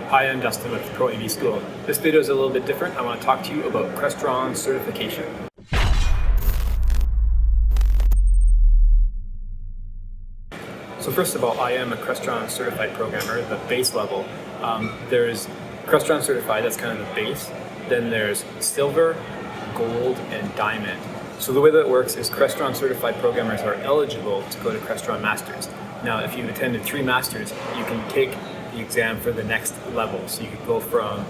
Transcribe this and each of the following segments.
Hi, I'm Dustin with Pro AV School. This video is a little bit different. I want to talk to you about Crestron certification. So first of all, I am a Crestron certified programmer, the base level. There's Crestron certified, that's kind of the base. Then there's silver, gold, and diamond. So the way that it works is Crestron certified programmers are eligible to go to Crestron Masters. Now, if you've attended 3 Masters, you can take the exam for the next level. So you could go from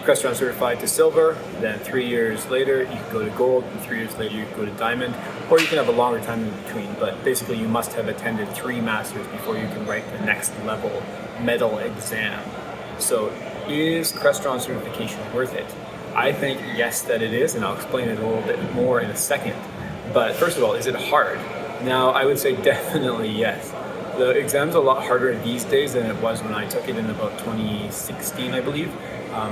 Crestron certified to silver, then 3 years later you could go to gold, and 3 years later you could go to diamond, or you can have a longer time in between. But basically you must have attended 3 Masters before you can write the next level medal exam. So is Crestron certification worth it? I think yes that it is, and I'll explain it a little bit more in a second. But first of all, is it hard? Now I would say definitely yes. The exam's a lot harder these days than it was when I took it in about 2016, I believe.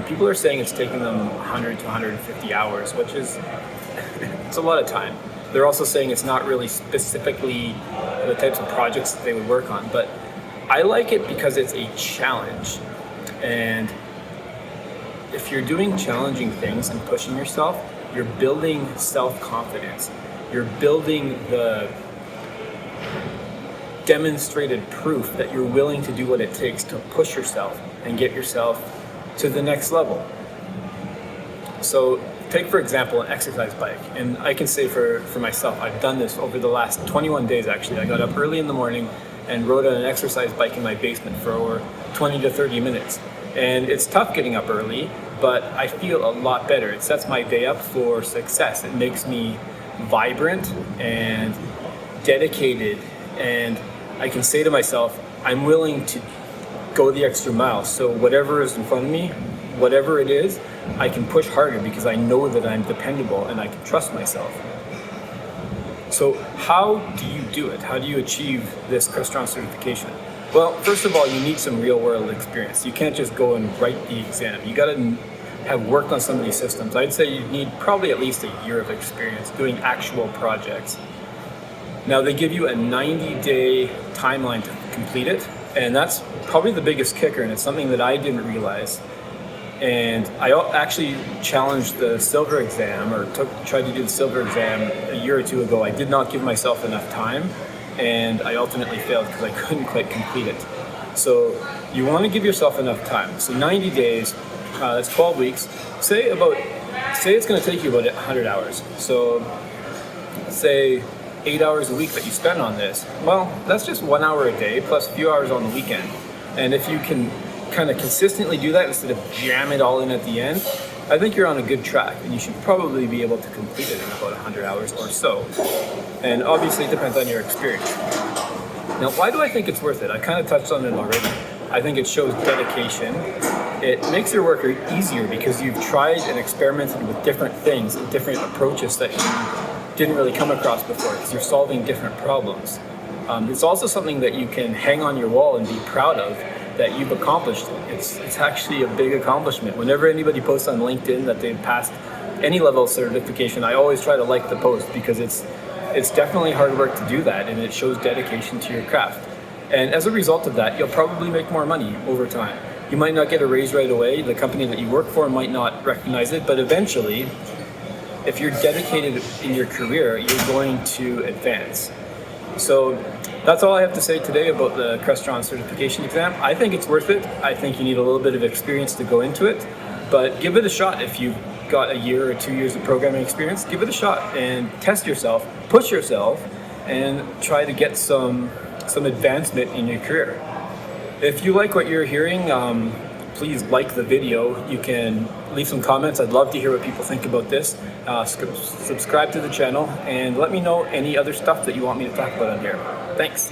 People are saying it's taking them 100 to 150 hours, which is it's a lot of time. They're also saying it's not really specifically the types of projects that they would work on, but I like it because it's a challenge. And if you're doing challenging things and pushing yourself, you're building self-confidence. You're building the demonstrated proof that you're willing to do what it takes to push yourself and get yourself to the next level. So take for example an exercise bike, and I can say for myself, I've done this over the last 21 days actually. I got up early in the morning and rode on an exercise bike in my basement for over 20 to 30 minutes. And it's tough getting up early, but I feel a lot better. It sets my day up for success. It makes me vibrant and dedicated, and I can say to myself, I'm willing to go the extra mile. So whatever is in front of me, whatever it is, I can push harder because I know that I'm dependable and I can trust myself. So how do you do it? How do you achieve this Crestron certification? Well, first of all, you need some real world experience. You can't just go and write the exam. You gotta have worked on some of these systems. I'd say you need probably at least a year of experience doing actual projects. Now they give you a 90-day timeline to complete it, and that's probably the biggest kicker, and it's something that I didn't realize. And I actually challenged the silver exam, or tried to do the silver exam a year or 2 ago. I did not give myself enough time, and I ultimately failed because I couldn't quite complete it. So you want to give yourself enough time. So 90 days, that's 12 weeks. Say it's going to take you about 100 hours. So say 8 hours a week that you spend on this. Well, that's just 1 hour a day plus a few hours on the weekend. And if you can kind of consistently do that instead of jam it all in at the end, I think you're on a good track, and you should probably be able to complete it in about 100 hours or so. And obviously it depends on your experience. Now, why do I think it's worth it? I kind of touched on it already. I think it shows dedication. It makes your work easier because you've tried and experimented with different things and different approaches that you didn't really come across before because you're solving different problems. It's also something that you can hang on your wall and be proud of, that you've accomplished. It's actually a big accomplishment. Whenever anybody posts on LinkedIn that they've passed any level of certification, I always try to like the post because it's definitely hard work to do that, and it shows dedication to your craft. And as a result of that, you'll probably make more money over time. You might not get a raise right away. The company that you work for might not recognize it, but eventually, if you're dedicated in your career, you're going to advance. So that's all I have to say today about the Crestron certification exam. I think it's worth it. I think you need a little bit of experience to go into it, but give it a shot. If you've got a year or 2 years of programming experience, give it a shot and test yourself, push yourself, and try to get some advancement in your career. If you like what you're hearing, please like the video. You can leave some comments. I'd love to hear what people think about this. Subscribe to the channel and let me know any other stuff that you want me to talk about on here. Thanks.